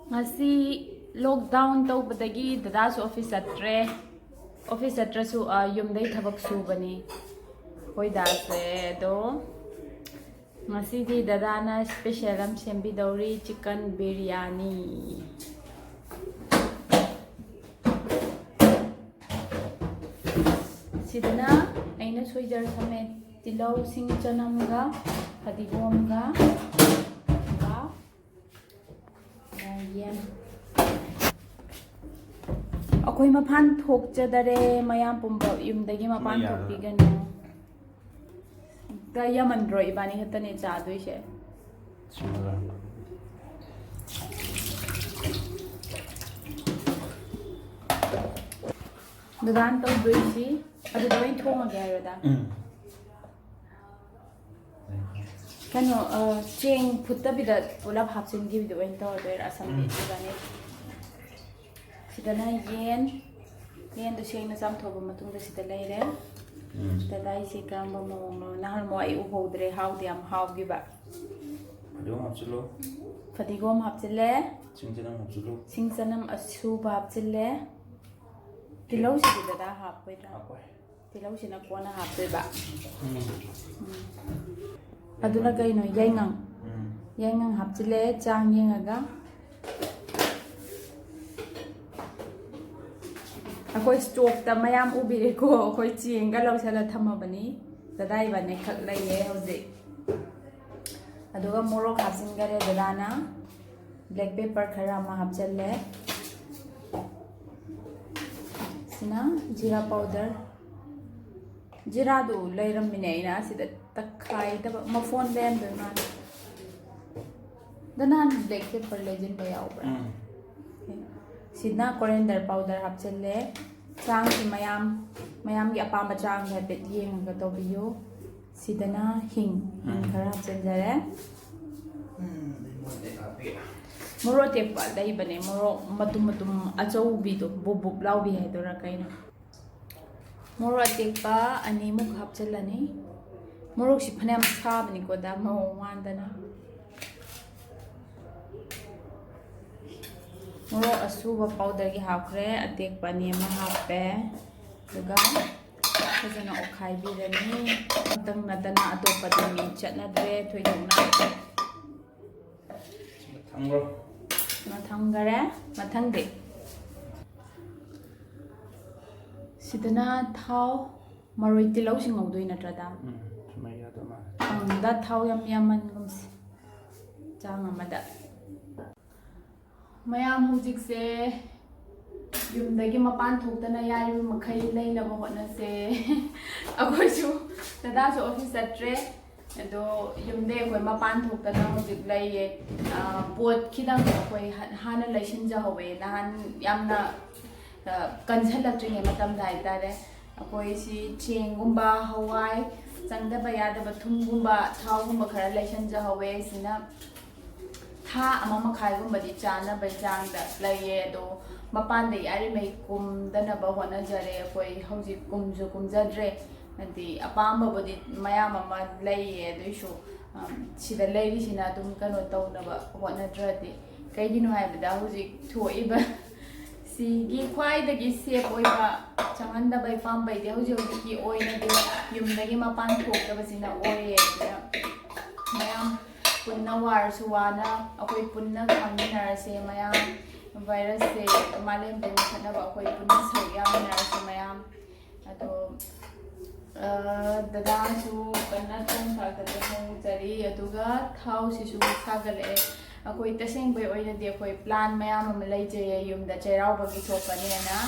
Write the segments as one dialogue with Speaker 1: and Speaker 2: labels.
Speaker 1: ngasi lockdown tawbadagi dadasu office atre office atrasu yumdai thabak subani hoi dase do ngasi di dadana special am sembi dauri chicken biryani sidana aina soijar thame tilau sing chanamga hadigomga अखोई मफान थोकचदरे मयाम पुंबा युमदगी मपान थोकपिगनो दा यमनद्रो इबानी हतने चादोइसे ददान तो दोइसी अदु दोइ थोंगा गयरदा कनो Cheng फुत्तबिदा पुलाप हापसिनगी बिदो इन तो दोइर असमदि इबानी सिदना येन दो सेंगना चामथोबा मतुंगदा सिदा लेरे ददाई से कामबा मोंगनो नहर मोई उहोद्रे हाउदे am हाउगिबा फदिगोम हापचिले सिंगचनम असुबा हापचिले तिलौ सिदा हापैरा तिलौ सिना कोना हापैबा अदुना कइनो याइंगां हापचिले चांग येंगागा अखोई स्टोक ता मयाम उबिरेको अखोई चेंगा लौसला थमबनी ददाई बने खक लइए हौजे अदुगा मोरोक हापसिनगरे ददाना ब्लैक पेपर खरा मा हापचले सिना जीरा पाउडर जीरा दो लैरम मिनेना सिदा तखाई तब मफोन लेन बेमा दना ब्लैक पेपर लेजिन बयाउबरा सिना कोरिएंडर पाउडर हापचले चांग की मयाम की अपाम चांग है बेट येंग तो बियो सिदना हिंग खरा हापचलजरे मोरो टेप दई बने मोरो मतुम अचौबी दो बुबुब लाउबी है दोरा कइनो मोरो टेपा अनि मुख हापचलनी मोरो सि फनेम साबनी को दा मो वांदना मोरो असुबा पाउडर की हापरे अतेक पानी में हापे दुगा फजना ओखाई बिरनी तंग नदना अतोपति मी चटनद्रे थोइदोंना थंगरो मथंगरे मथंगदे सिदना थाव मरोई तिलौ सिंगौदोइ नत्रदा दा थाव यामन गुमसे चांग अमदा मयाम हुजिक से युमदगी मपान थोकतना यारि मखै लैनबा होनसे अखोइसु ददासु ऑफिस अट्रे अदो युमदे अखोइ मपान थोकतना हुजिक लैये पोट खिदंग अखोइ हाना लैसिन जहवे नहान यामना कंसलक्ट्रिंग मतम दाइतारे अखोइ सि चेंगुंबा हवाई चंगदबा यादबा थुमगुंबा थावगुंबा खरा लैसिन जहवे सिना था अमा मखाइगुंबदि चानबा चांगदा लैये दो मपान दे यारि मै कुमदनबा होनजरे अखोइ हौजिक कुमजु कुमजद्रे नदि अपामबदि मयाम अमा लैये दुइसु सिदा लैरिसिना दुम कनो तौनबा होनद्रदि कैगिनो हाइबदा हौजिक थोइबा सिगी ख्वाइदगी सेफ ओइबा चांगनदबा पामबैदि हौजिकी ओइनदि युमदगी मपान थोकदबसिना ओइये मयाम पुन्ना वारसु वाना अखोइ पुन्ना खामिनारसे मयाम वायरस से मालेम दे खनबा अखोइ पुन्ना सयामिनारसे मयाम अदो ददासु कन्ना थों सागदे हों जरी अदुगा थाव सिसु सागले अखोइ तसेंबे ओइनदि अखोइ प्लान मयाम अम लैजे युमदा चैरावबगी थोकनीना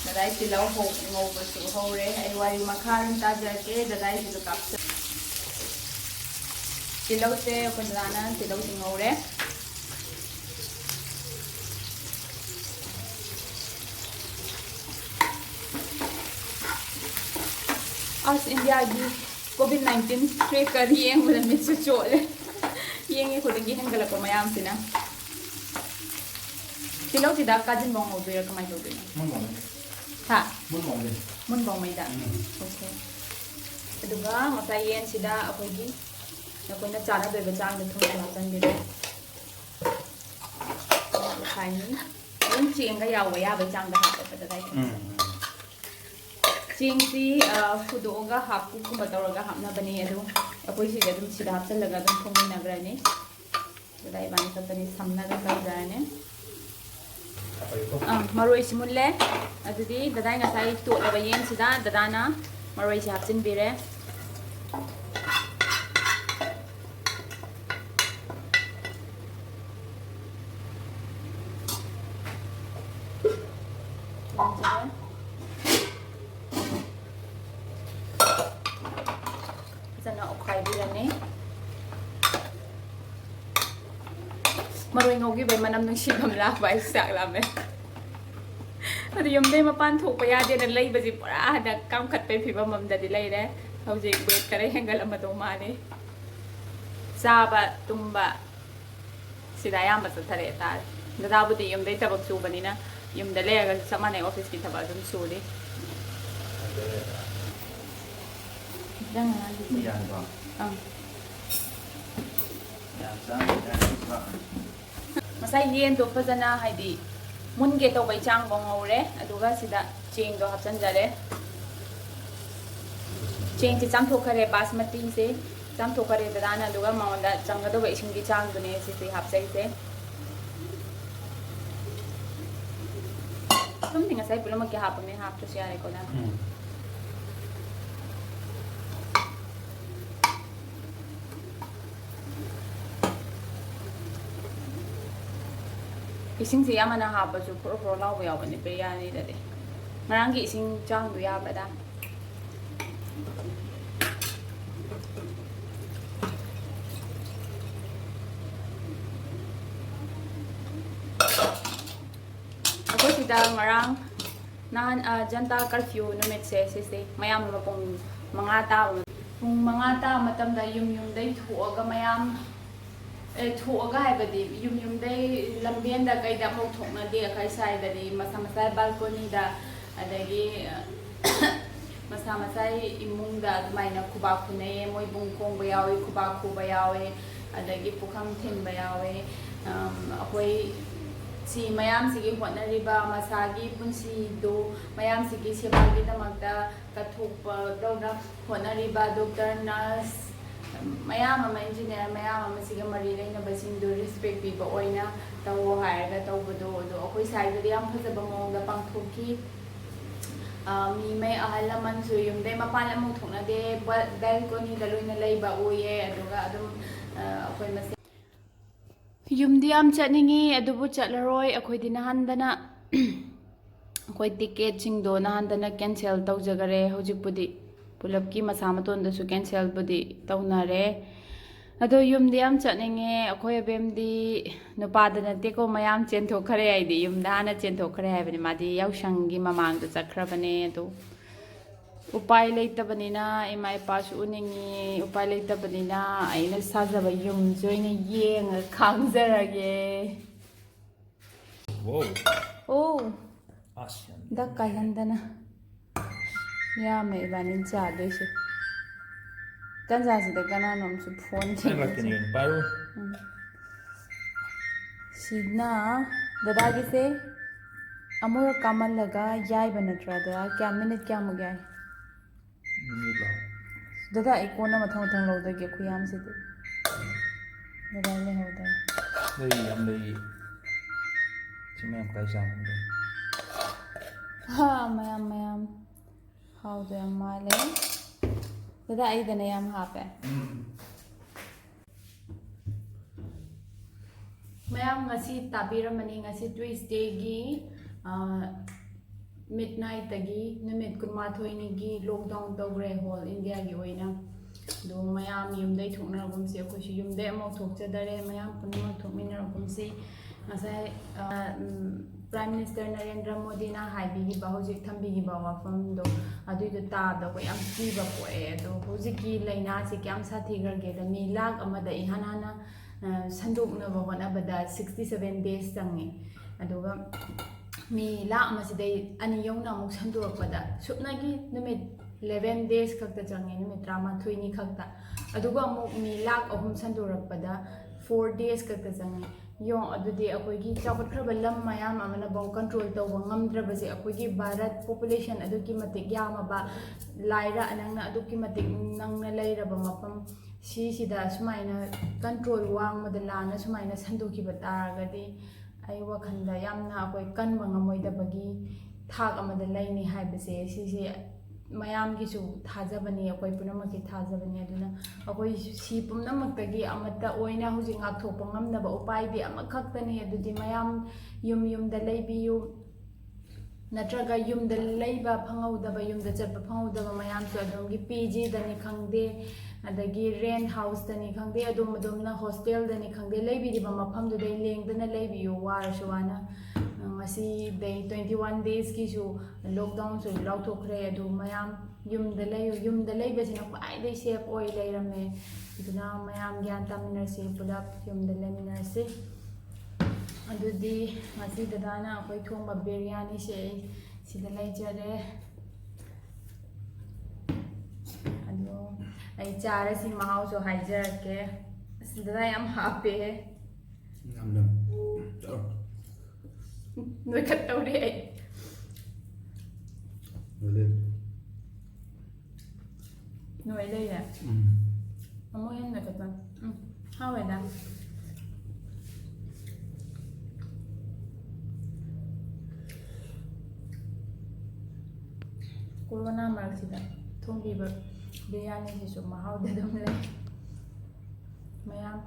Speaker 1: ददाइ तिलौ हो ngौबसु हौरे ai wari makharin tajake ददाइ Sissu Kapse तिलौ से पंद्राना तिलौ सिंगौरे आज इंडिया की कोविड-19 ट्रेक कर येंग बदन में चोले येंगे खुदगी हंगलप मयाम सिना तिलौ सिदा काजिन बोंग होदोय कमाय होदोय हा मुन बोंग मैदा ओके अदुगा मसा येन सिदा अखोगी नकोना चाना बेबे चांग थोड़ा हापचनबिरे ꯈꯥꯏꯅꯤ ꯑꯗꯨꯝ ꯆꯦꯡꯒ ꯌꯥꯎꯕ ꯌꯥꯕꯩ ꯆꯥꯡꯗ ꯍꯥꯞꯄ ꯗꯗꯥꯏ ꯆꯦꯡꯁꯤ ꯐꯨꯗꯣꯛꯑꯒ ꯍꯥꯞꯄꯨꯒꯨꯝꯕ ꯇꯧꯔꯒ ꯍꯥꯞꯅꯕꯅꯤ ꯑꯗꯨ ꯑꯩꯈꯣꯏ ꯁꯤꯗ ꯑꯗꯨꯝ ꯁꯤꯗ ꯍꯥꯞꯆꯤꯜꯂꯒ ꯑꯗꯨꯝ ꯊꯣꯡꯃꯤꯟꯅꯈ꯭ꯔꯅꯤ ꯗꯗꯥ ꯏꯕꯥꯅꯤ ꯈꯛꯇꯅꯤ ꯁꯝꯅꯒ ꯇꯧꯖꯔꯅꯤ ꯃꯔꯣꯏꯁꯤ ꯃꯨꯜꯂꯦ ꯑꯗꯨꯗꯤ ꯗꯗꯥꯏ ꯉꯁꯥꯏ ꯇꯣꯠꯂꯕ ꯌꯦꯟꯁꯤꯗ ꯗꯗꯥꯅ ꯃꯔꯣꯏꯁꯤ ꯍꯥꯞꯆꯤꯟꯕꯤꯔꯦ ꯐꯖꯅ ꯑꯣꯠꯈꯥꯏꯕꯤꯔꯅꯤ ꯃꯔꯣꯏ ꯉꯧꯈꯤꯕꯩ ꯃꯅꯝ ꯅꯨꯡꯁꯤꯐꯝ ꯂꯥꯛꯄ ꯑꯩ ꯆꯥꯛ ꯂꯥꯝꯃꯦ ꯑꯗꯨ ꯌꯨꯝꯗꯩ ꯃꯄꯥꯟ ꯊꯣꯛꯄ ꯌꯥꯗꯦꯅ ꯂꯩꯕꯁꯤ ꯄꯨꯔꯥ ꯍꯟꯗꯛ ꯀꯥꯝꯈꯠꯄꯩ ꯐꯤꯕꯝ ꯑꯃꯗꯗꯤ ꯂꯩꯔꯦ ꯍꯧꯖꯤꯛ ꯋꯦꯠ ꯈꯔ ꯍꯦꯟꯒꯠꯂꯝꯃꯗꯧ ꯃꯥꯜꯂꯤ ꯆꯥꯕ ꯇꯨꯝꯕ ꯁꯤꯗ ꯑꯌꯥꯝꯕ ꯆꯠꯊꯔꯛꯑꯦ ꯇꯥꯔꯦ ꯗꯗꯥꯕꯨꯗꯤ ꯌꯨꯝꯗꯩ ꯊꯕꯛ ꯁꯨꯕꯅꯤꯅ ꯌꯨꯝꯗ ꯂꯩꯔꯒꯁꯨ ꯆꯞ ꯃꯥꯟꯅꯩ ꯑꯣꯐꯤꯁꯀꯤ ꯊꯕꯛ ꯑꯗꯨꯝ ꯁꯨꯔꯤ ꯉꯁꯥꯏ ꯌꯦꯟꯗꯣ ꯐꯖꯅ ꯍꯥꯏꯗꯤ ꯃꯨꯟꯒꯦ ꯇꯧꯕꯩ ꯆꯥꯡꯐꯥꯎ ꯉꯧꯔꯦ ꯑꯗꯨꯒ ꯁꯤꯗ ꯆꯦꯡꯗꯣ ꯍꯥꯞꯆꯤꯟꯖꯔꯦ ꯆꯦꯡꯁꯤ ꯆꯥꯝꯊꯣꯛꯈꯔꯦ ꯕꯥꯁꯃꯇꯤꯁꯦ ꯆꯥꯝꯊꯣꯛꯈꯔꯦ ꯗꯗꯥꯅ ꯑꯗꯨꯒ ꯃꯉꯣꯟꯗ ꯆꯪꯒꯗꯧꯕ ꯏꯁꯤꯡꯒꯤ ꯆꯥꯡꯗꯨꯅꯦ ꯁꯤꯁꯦ ꯍꯥꯞꯆꯩꯁꯦ ꯑꯗꯨꯝꯗꯤ ꯉꯁꯥꯏ ꯄꯨꯝꯅꯃꯛꯀꯤ ꯍꯥꯞꯄꯅꯦ ꯍꯥꯞꯇ꯭ꯔꯁꯨ ꯌꯥꯔꯦꯀꯣ ꯅꯪ ꯏꯁꯤꯡꯁꯤ ꯌꯥꯝꯅ ꯍꯥꯞꯄꯁꯨ ꯐꯣꯔꯣ ꯐꯣꯔꯣ ꯂꯥꯎꯕ ꯌꯥꯎꯕꯅꯦ ꯕꯤꯔꯌꯥꯅꯤꯗꯗꯤ ꯉꯔꯥꯡꯒꯤ ꯏꯁꯤꯡ ꯆꯥꯡꯗꯣ ꯌꯥꯕꯗ ꯑꯩꯈꯣই ꯁꯤꯗ ꯉꯔꯥꯡ ꯅꯍꯥꯟ ꯖꯟꯇꯥ ꯀꯔꯐ꯭ꯌꯨ ꯅꯨꯃꯤꯠꯁꯦ ꯁꯤꯁꯦ ꯃꯌꯥꯝ ꯑꯃ ꯄꯨꯡ 5 ꯇꯥꯕ ꯃꯇꯝꯗ ꯌꯨꯝꯗꯩ ꯊꯣꯛꯑꯒ ꯃꯌꯥꯝ ꯊꯣꯛꯑꯒ ꯍꯥꯏꯕꯗꯤ ꯌꯨꯝꯗꯩ ꯂꯝꯕꯦꯟꯗ ꯀꯩꯗ ꯑꯃꯨꯛ ꯊꯣꯛꯅꯗꯦ ꯑꯩꯈꯣꯏ ꯁ꯭ꯋꯥꯏꯗꯗꯤ ꯃꯁꯥ ꯃꯁꯥ ꯕꯥꯜꯀꯣꯅꯤꯗ ꯑꯗꯒꯤ ꯃꯁꯥ ꯃꯁꯥꯒꯤ ꯏꯃꯨꯡꯗ ꯑꯗꯨꯃꯥꯏꯅ ꯈꯨꯕꯥꯛ ꯈꯨꯅꯩꯌꯦ ꯃꯣꯏ ꯕꯨꯡ ꯈꯣꯡꯕ ꯌꯥꯎꯏ ꯈꯨꯕꯥꯛ ꯈꯨꯕ ꯌꯥꯎꯏ ꯑꯗꯒꯤ ꯄꯨꯈꯝ ꯊꯤꯟꯕ ꯌꯥꯎꯏ ꯑꯩꯈꯣꯏ ꯁꯤ ꯃꯌꯥꯝꯁꯤꯒꯤ ꯍꯣꯠꯅꯔꯤꯕ ꯃꯁꯥꯒꯤ ꯄꯨꯟꯁꯤꯗꯨ ꯃꯌꯥꯝꯁꯤꯒꯤ ꯁꯦꯕꯥꯒꯤꯗꯃꯛꯇ ꯀꯠꯊꯣꯛꯄꯗꯧꯅ ꯍꯣꯠꯅꯔꯤꯕ ꯗꯣꯛꯇꯔ ꯅꯔꯁ ꯃꯌꯥꯝ ꯑꯃ ꯏꯟꯖꯤꯅꯤꯌꯥꯔ ꯃꯌꯥꯝ ꯑꯃ ꯁꯤꯒ ꯃꯔꯤ ꯂꯩꯅꯕꯁꯤꯡꯗꯨ ꯔꯦꯁꯄꯦꯛ ꯄꯤꯕ ꯑꯣꯏꯅ ꯇꯧꯋꯣ ꯍꯥꯏꯔꯒ ꯇꯧꯕꯗꯣ ꯑꯗꯣ ꯑꯩꯈꯣꯏ ꯁ꯭ꯋꯥꯏꯗꯗꯤ ꯌꯥꯝ ꯐꯖꯕ ꯃꯑꯣꯡꯗ ꯄꯥꯡꯊꯣꯛꯈꯤ ꯃꯤꯃꯩ ꯑꯍꯜ ꯂꯃꯟꯁꯨ ꯌꯨꯝꯗꯩ ꯃꯄꯥꯟ ꯑꯃꯨꯛ ꯊꯣꯛꯅꯗꯦ ꯕꯦꯜꯀꯣꯅꯤꯗ ꯂꯣꯏꯅ ꯂꯩꯕ ꯎꯏꯌꯦ ꯑꯗꯨꯒ ꯑꯗꯨꯝ ꯑꯩꯈꯣꯏ ꯃꯁꯦꯟ ꯌꯨꯝꯗꯤ ꯌꯥꯝ ꯆꯠꯅꯤꯡꯉꯤ ꯑꯗꯨꯕꯨ ꯆꯠꯂꯔꯣꯏ ꯑꯩꯈꯣꯏꯗꯤ ꯅꯍꯥꯟꯗꯅ ꯑꯩꯈꯣꯏ ꯇꯤꯀꯦꯠꯁꯤꯡꯗꯣ ꯅꯍꯥꯟꯗꯅ ꯀꯦꯟꯁꯦꯜ ꯇꯧꯖꯈꯔꯦ ꯍꯧꯖꯤꯛꯄꯨꯗꯤ ꯄꯨꯂꯞꯀꯤ ꯃꯁꯥ ꯃꯇꯣꯟꯗꯁꯨ ꯀꯦꯟꯁꯦꯜꯕꯨꯗꯤ ꯇꯧꯅꯔꯦ ꯑꯗꯣ ꯌꯨꯝꯗꯤ ꯌꯥꯝ ꯆꯠꯅꯤꯡꯉꯦ ꯑꯩꯈꯣꯏ ꯑꯕꯦꯝꯗꯤ ꯅꯨꯄꯥꯗ ꯅꯠꯇꯦꯀꯣ ꯃꯌꯥꯝ ꯆꯦꯟꯊꯣꯛꯈ꯭ꯔꯦ ꯑꯩꯗꯤ ꯌꯨꯝꯗ ꯍꯥꯟꯅ ꯆꯦꯟꯊꯣꯛꯈ꯭ꯔꯦ ꯍꯥꯏꯕꯅꯤ ꯃꯥꯗꯤ ꯌꯥꯎꯁꯪꯒꯤ ꯃꯃꯥꯡꯗ ꯆꯠꯈ꯭ꯔꯕꯅꯦ ꯑꯗꯣ ꯎꯄꯥꯏ ꯂꯩꯇꯕꯅꯤꯅ ꯏꯃꯥ ꯏꯄꯥꯁꯨ ꯎꯅꯤꯡꯉꯤ ꯎꯄꯥꯏ ꯂꯩꯇꯕꯅꯤꯅ ꯑꯩꯅ ꯁꯥꯖꯕ ꯌꯨꯝꯁꯦ ꯑꯣꯏꯅ ꯌꯦꯡꯉꯒ ꯈꯥꯡꯖꯔꯒꯦ ꯑꯣ ꯗꯛ ꯀꯥꯏꯍꯟꯗꯅ ꯌꯥꯝꯃꯦ ꯏꯕꯥꯅꯤ ꯆꯥꯗꯣꯏꯁꯦ ꯇꯟꯖꯥꯁꯤꯗ ꯀꯅꯥꯅꯣꯝꯁꯨ ꯐꯣꯟ ꯁꯤꯅ ꯗꯗꯥꯒꯤꯁꯦ ꯑꯃꯨꯔꯛ ꯀꯥꯝꯍꯜꯂꯒ ꯌꯥꯏꯕ ꯅꯠꯇ꯭ꯔꯥ ꯗꯗꯥ ꯃꯤꯅꯤꯠ ꯀꯌꯥꯃꯨꯛ ꯌꯥꯏ ꯗꯗꯥ ꯑꯩ ꯀꯣꯟꯅ ꯃꯊꯪ ꯂꯧꯗꯣꯏꯒꯦ ꯈꯨꯌꯥꯝꯁꯤꯗꯤ ꯗꯗꯥ ꯂꯩꯍꯧꯗ꯭ꯔꯦ
Speaker 2: ꯌꯥꯝ ꯂꯩ ꯁꯤ ꯃꯌꯥꯝ ꯀꯥꯏ ꯆꯥꯡꯗꯣ
Speaker 1: ꯃꯌꯥꯝ ꯍꯥꯎꯗꯣꯏ ꯌꯥꯝ ꯃꯥꯜꯂꯦ ꯗꯗꯥ ꯑꯩꯗꯅ ꯌꯥꯝ ꯍꯥꯞꯄꯦ ꯃꯌꯥꯝ ꯉꯁꯤ ꯇꯥꯕꯤꯔꯝꯃꯅꯤ ꯉꯁꯤ ꯇ꯭ꯋꯤꯁꯗꯦꯒꯤ ꯃꯤꯗꯅꯥꯏꯠꯇꯒꯤ ꯅꯨꯃꯤꯠ 12ꯅꯤꯒꯤ ꯂꯣꯛꯗꯥꯎꯟ ꯇꯧꯈ꯭ꯔꯦ ꯍꯣꯜ ꯏꯟꯗꯤꯌꯥꯒꯤ ꯑꯣꯏꯅ ꯑꯗꯣ ꯃꯌꯥꯝ ꯌꯨꯝꯗꯩꯊꯣꯛꯅꯔꯒꯨꯝꯁꯤ ꯑꯩꯈꯣꯏꯁꯨ ꯌꯨꯝꯗꯩ ꯑꯃꯨꯛ ꯊꯣꯛꯆꯗꯔꯦ ꯃꯌꯥꯝ ꯄꯨꯝꯅꯃꯛ ꯊꯣꯛꯃꯤꯟꯅꯔꯒꯨꯝꯁꯤ ꯉꯁꯥꯏ ꯄ꯭ꯔꯥꯏꯝ ꯃꯤꯅꯤꯁꯇꯔ ꯅꯔꯦꯟꯗ꯭ꯔ ꯃꯣꯗꯤꯅ ꯍꯥꯏꯕꯤꯈꯤꯕ ꯍꯧꯖꯤꯛ ꯊꯝꯕꯤꯈꯤꯕ ꯋꯥꯐꯝꯗꯣ ꯑꯗꯨꯏꯗꯣ ꯇꯥꯕꯗ ꯑꯩꯈꯣꯏ ꯌꯥꯝ ꯀꯤꯕ ꯄꯣꯛꯑꯦ ꯑꯗꯣ ꯍꯧꯖꯤꯛꯀꯤ ꯂꯥꯏꯅꯥꯁꯤ ꯀꯌꯥꯝ ꯁꯥꯊꯤꯈ꯭ꯔꯒꯦꯗ ꯃꯤ ꯂꯥꯈ ꯑꯃꯗ ꯏꯍꯥꯟ ꯍꯥꯟꯅ ꯁꯟꯗꯣꯛꯅꯕ ꯍꯣꯠꯅꯕꯗ 67 days ꯆꯪꯉꯤ ꯑꯗꯨꯒ ꯃꯤ ꯂꯥꯈ ꯑꯃꯁꯤꯗꯩ 2 ꯌꯧꯅ ꯑꯃꯨꯛ ꯁꯟꯗꯣꯔꯛꯄꯗ ꯁꯨꯞꯅꯒꯤ ꯅꯨꯃꯤꯠ 11 days ꯈꯛꯇ ꯆꯪꯉꯤ ꯅꯨꯃꯤꯠ 13ꯅꯤ ꯈꯛꯇ ꯑꯗꯨꯒ ꯑꯃꯨꯛ ꯃꯤ ꯂꯥꯈ 3 ꯁꯟꯗꯣꯔꯛꯄꯗ 4 days ꯈꯛꯇ ꯆꯪꯉꯤ ꯌꯣꯡ ꯑꯗꯨꯗꯤ ꯑꯩꯈꯣꯏꯒꯤ ꯆꯥꯎꯈꯠꯈ꯭ꯔꯕ ꯂꯝ ꯃꯌꯥꯝ ꯑꯃꯅꯐꯥꯎ ꯀꯟꯇ꯭ꯔꯣꯜ ꯇꯧꯕ ꯉꯝꯗ꯭ꯔꯕꯁꯦ ꯑꯩꯈꯣꯏꯒꯤ ꯚꯥꯔꯠ ꯄꯣꯄꯨꯂꯦꯁꯟ ꯑꯗꯨꯛꯀꯤ ꯃꯇꯤꯛ ꯌꯥꯝꯃꯕ ꯂꯥꯏꯔ ꯑꯅꯪꯅ ꯑꯗꯨꯛꯀꯤ ꯃꯇꯤꯛ ꯅꯪꯅ ꯂꯩꯔꯕ ꯃꯐꯝ ꯁꯤꯁꯤꯗ ꯁꯨꯃꯥꯏꯅ ꯀꯟꯇ꯭ꯔꯣꯜ ꯋꯥꯡꯃꯗ ꯂꯥꯟꯅ ꯁꯨꯃꯥꯏꯅ ꯁꯟꯗꯣꯛꯈꯤꯕ ꯇꯥꯔꯒꯗꯤ ꯑꯩ ꯋꯥꯈꯜꯗ ꯌꯥꯝꯅ ꯑꯩꯈꯣꯏ ꯀꯟꯕ ꯉꯝꯃꯣꯏꯗꯕꯒꯤ ꯊꯥꯛ ꯑꯃꯗ ꯂꯩꯅꯤ ꯍꯥꯏꯕꯁꯦ ꯁꯤꯁꯦ ꯃꯌꯥꯝꯒꯤꯁꯨ ꯊꯥꯖꯕꯅꯤ ꯑꯩꯈꯣꯏ ꯄꯨꯝꯅꯃꯛꯀꯤ ꯊꯥꯖꯕꯅꯤ ꯑꯗꯨꯅ ꯑꯩꯈꯣই ꯁꯤ ꯄꯨꯝꯅꯃꯛꯇꯒꯤ ꯑꯃꯠꯇ ꯑꯣꯏꯅ ꯍꯧꯖꯤꯛ ꯉꯥꯛꯊꯣꯛꯄ ꯉꯝꯅꯕ ꯎꯄꯥꯏꯗꯤ ꯑꯃꯈꯛꯇꯅꯤ ꯑꯗꯨꯗꯤ ꯃꯌꯥꯝ ꯌꯨꯝ ꯌꯨꯝꯗ ꯂꯩꯕꯤꯌꯨ ꯅꯠꯇ꯭ꯔꯒ ꯌꯨꯝꯗ ꯂꯩꯕ ꯐꯪꯍꯧꯗꯕ ꯌꯨꯝꯗ ꯆꯠꯄ ꯐꯪꯍꯧꯗꯕ ꯃꯌꯥꯝꯁꯨ ꯑꯗꯣꯝꯒꯤ PGꯗꯅꯤ ꯈꯪꯗꯦ ꯑꯗꯒꯤ ꯔꯦꯟꯠ ꯍꯥꯎꯁꯇꯅꯤ ꯈꯪꯗꯦ ꯑꯗꯣꯝꯅ ꯍꯣꯁꯇꯦꯜꯗꯅꯤ ꯈꯪꯗꯦ ꯂꯩꯕꯤꯔꯤꯕ ꯃꯐꯝꯗꯨꯗꯩ ꯂꯦꯡꯗꯅ ꯂꯩꯕꯤꯌꯨ ꯋꯥꯔꯁꯨ ꯋꯥꯅ ꯉꯁꯤꯗꯩ 21 daysꯀꯤꯁꯨ ꯂꯣꯛꯗꯥꯎꯟꯁꯨ ꯂꯥꯎꯊꯣꯛꯈ꯭ꯔꯦ ꯑꯗꯨ ꯃꯌꯥꯝ ꯌꯨꯝꯗ ꯂꯩꯌꯨ ꯌꯨꯝꯗ ꯂꯩꯕꯁꯤꯅ ꯈ꯭ꯋꯥꯏꯗꯒꯤ ꯁꯦꯐ ꯑꯣꯏ ꯂꯩꯔꯝꯃꯦ ꯑꯗꯨꯅ ꯃꯌꯥꯝ ꯒ꯭ꯌꯥꯟ ꯇꯥꯃꯤꯟꯅꯔꯁꯤ ꯄꯨꯂꯞ ꯌꯨꯝꯗ ꯂꯩꯃꯤꯟꯅꯔꯁꯤ ꯑꯗꯨꯗꯤ ꯉꯁꯤ ꯗꯗꯥꯅ ꯑꯩꯈꯣꯏ ꯊꯣꯡꯕ ꯕꯤꯔꯌꯥꯅꯤꯁꯦ ꯑꯩ ꯁꯤꯗ ꯂꯩꯖꯔꯦ ꯑꯗꯣ ꯑꯩ ꯆꯥꯔꯁꯤ ꯃꯍꯥꯎꯁꯨ ꯍꯥꯏꯖꯔꯛꯀꯦ ꯑꯁ ꯗꯗꯥ ꯌꯥꯝ ꯍꯥꯞꯄꯦ ꯅꯣꯏꯈꯠꯇꯧꯔꯦ ꯑꯩ ꯅꯣꯏ ꯂꯩꯔꯦ ꯑꯃꯨꯛ ꯍꯦꯟꯅ ꯅꯣꯏꯈꯠꯄ ꯍꯥꯎꯋꯦꯗ ꯀꯣꯔꯣꯅꯥ ꯃꯔꯛꯁꯤꯗ ꯊꯣꯡꯕꯤꯕ ꯕꯤꯔꯌꯥꯅꯤꯁꯤꯁꯨ ꯃꯍꯥꯎꯗꯤ ꯑꯗꯨꯝ ꯂꯩ ꯃꯌꯥꯝ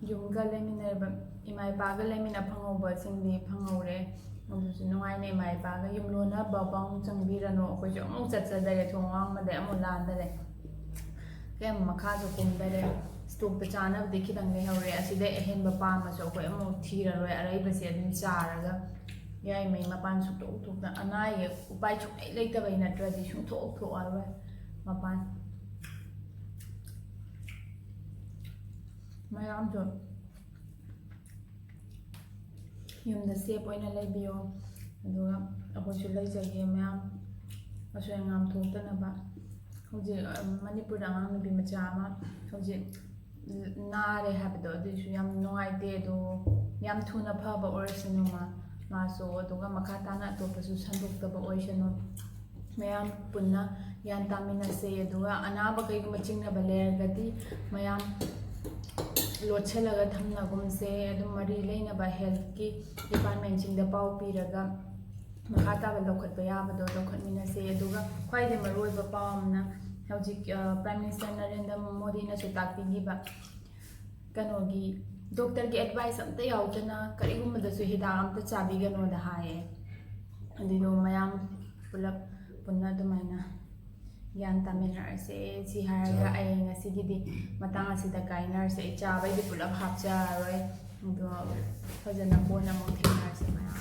Speaker 1: ꯌꯨꯝꯒ ꯂꯩꯃꯤꯟꯅꯔꯤꯕ ꯏꯃꯥ ꯏꯄꯥꯒ ꯂꯩꯃꯤꯟꯅ ꯐꯪꯍꯧꯕꯁꯤꯡꯗꯤ ꯐꯪꯍꯧꯔꯦ ꯑꯗꯨꯁꯨ ꯅꯨꯡꯉꯥꯏꯅ ꯏꯃꯥ ꯏꯄꯥꯒ ꯌꯨꯝꯂꯣꯟꯅꯕ ꯄꯥꯎ ꯆꯪꯕꯤꯔꯅꯨ ꯑꯩꯈꯣꯏꯁꯨ ꯑꯃꯨꯛ ꯆꯠꯆꯗꯔꯦ ꯊꯣꯡ ꯋꯥꯡꯃꯗꯩ ꯑꯃꯨꯛ ꯂꯥꯟꯗꯔꯦ ꯀꯩꯝ ꯃꯈꯥꯁꯨ ꯀꯨꯝꯗꯔꯦ ꯁ꯭ꯇꯣꯛꯇ ꯆꯥꯅꯕꯗꯤ ꯈꯤꯇꯪ ꯂꯩꯍꯧꯔꯦ ꯑꯁꯤꯗꯩ ꯑꯍꯦꯟꯕ ꯄꯥꯝꯃꯁꯨ ꯑꯩꯈꯣꯏ ꯑꯃꯨꯛ ꯊꯤꯔꯔꯣꯏ ꯑꯔꯩꯕꯁꯦ ꯑꯗꯨꯝ ꯆꯥꯔꯒ ꯌꯥꯏꯉꯩ ꯃꯄꯥꯟ ꯁꯨꯡꯊꯣꯛ ꯊꯣꯛꯇ ꯑꯅꯥ ꯑꯌꯦꯛ ꯎꯄꯥꯏ ꯁꯨꯡꯂꯩ ꯂꯩꯇꯕꯩ ꯅꯠꯇ꯭ꯔꯗꯤ ꯁꯨꯡꯊꯣꯛ ꯊꯣꯛꯑꯔꯣꯏ ꯃꯄꯥꯟ ꯃꯌꯥꯝꯁꯨ ꯌꯨꯝꯗ ꯁꯦꯐ ꯑꯣꯏꯅ ꯂꯩꯕꯤꯌꯣ ꯑꯗꯨꯒ ꯑꯩꯈꯣꯏꯁꯨ ꯂꯩꯖꯒꯦ ꯃꯌꯥꯝ ꯑꯁꯣꯏ ꯑꯉꯥꯝ ꯊꯣꯛꯇꯅꯕ ꯍꯧꯖꯤꯛ ꯃꯅꯤꯄꯨꯔꯗ ꯑꯉꯥꯡ ꯅꯨꯄꯤ ꯃꯆꯥ ꯑꯃ ꯍꯧꯖꯤꯛ ꯅꯥꯔꯦ ꯍꯥꯏꯕꯗꯣ ꯑꯗꯨꯏꯁꯨ ꯌꯥꯝ ꯅꯨꯡꯉꯥꯏꯇꯦ ꯑꯗꯣ ꯌꯥꯝ ꯊꯨꯅ ꯐꯕ ꯑꯣꯏꯔꯁꯅꯨ ꯃꯥꯁꯨ ꯑꯗꯨꯒ ꯃꯈꯥ ꯇꯥꯅ ꯑꯇꯣꯞꯄꯁꯨ ꯁꯟꯗꯣꯛꯇꯕ ꯑꯣꯏꯁꯅꯨ ꯃꯌꯥꯝ ꯄꯨꯟꯅ ꯒ꯭ꯌꯥꯟ ꯇꯥꯃꯤꯟꯅꯁꯦ ꯑꯗꯨꯒ ꯑꯅꯥꯕ ꯀꯩꯒꯨꯝꯕ ꯆꯤꯡꯅꯕ ꯂꯩꯔꯒꯗꯤ ꯃꯌꯥꯝ ꯂꯣꯠꯁꯤꯜꯂꯒ ꯊꯝꯅꯒꯨꯝꯁꯦ ꯑꯗꯨꯝ ꯃꯔꯤ ꯂꯩꯅꯕ ꯍꯦꯜꯊꯀꯤ ꯗꯤꯄꯥꯔꯠꯃꯦꯟꯁꯤꯡꯗ ꯄꯥꯎ ꯄꯤꯔꯒ ꯃꯈꯥ ꯇꯥꯕ ꯂꯧꯈꯠꯄ ꯌꯥꯕꯗꯣ ꯂꯧꯈꯠꯃꯤꯟꯅꯁꯦ ꯑꯗꯨꯒ ꯈ꯭ꯋꯥꯏꯗꯒꯤ ꯃꯔꯨꯑꯣꯏꯕ ꯄꯥꯎ ꯑꯃꯅ ꯍꯧꯖꯤꯛ ꯄ꯭ꯔꯥꯏꯝ ꯃꯤꯅꯤꯁꯇꯔ ꯅꯔꯦꯟꯗ꯭ꯔ ꯃꯣꯗꯤꯅꯁꯨ ꯇꯥꯛꯄꯤꯈꯤꯕ ꯀꯩꯅꯣꯒꯤ ꯗꯣꯛꯇꯔꯒꯤ ꯑꯦꯗꯚꯥꯏꯁ ꯑꯝꯇ ꯌꯥꯎꯗꯅ ꯀꯔꯤꯒꯨꯝꯕꯗꯁꯨ ꯍꯤꯗꯥꯛ ꯑꯝꯇ ꯆꯥꯕꯤꯒꯅꯣꯗ ꯍꯥꯏꯌꯦ ꯑꯗꯨꯗꯣ ꯃꯌꯥꯝ ꯄꯨꯂꯞ ꯄꯨꯟꯅ ꯑꯗꯨꯃꯥꯏꯅ ꯒ꯭ꯌꯥꯟ ꯇꯥꯃꯤꯟꯅꯔꯁꯦ ꯁꯤ ꯍꯥꯏꯔꯒ ꯑꯩ ꯉꯁꯤꯒꯤꯗꯤ ꯃꯇꯥꯡ ꯑꯁꯤꯗ ꯀꯥꯏꯅꯔꯁꯦ ꯑꯩ ꯆꯥꯕꯩꯗꯤ ꯄꯨꯂꯞ ꯍꯥꯞꯆꯔꯔꯣꯏ ꯑꯗꯣ ꯐꯖꯅ ꯀꯣꯟꯅ ꯑꯃꯨꯛ ꯊꯦꯡꯅꯔꯁꯦ ꯃꯌꯥꯝ